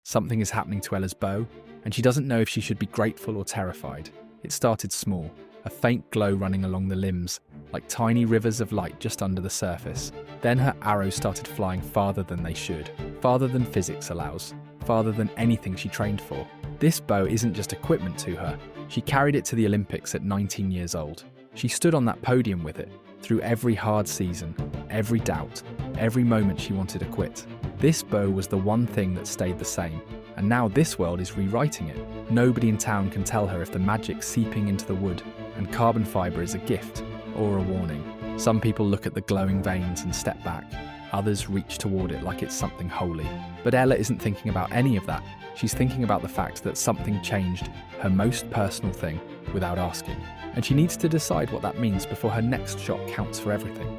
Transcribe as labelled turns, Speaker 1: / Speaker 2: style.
Speaker 1: Something is happening to Ella's bow, and she doesn't know if she should be grateful or terrified. It started small, a faint glow running along the limbs, like tiny rivers of light just under the surface. Then her arrows started flying farther than they should, farther than physics allows, farther than anything she trained for. This bow isn't just equipment to her. She carried it to the Olympics at 19 years old. She stood on that podium with it, through every hard season, every doubt, every moment she wanted to quit. This bow was the one thing that stayed the same, and now this world is rewriting it. Nobody in town can tell her if the magic's seeping into the wood and carbon fibre is a gift or a warning. Some people look at the glowing veins and step back. Others reach toward it like it's something holy. But Ella isn't thinking about any of that. She's thinking about the fact that something changed her most personal thing without asking. And she needs to decide what that means before her next shot counts for everything.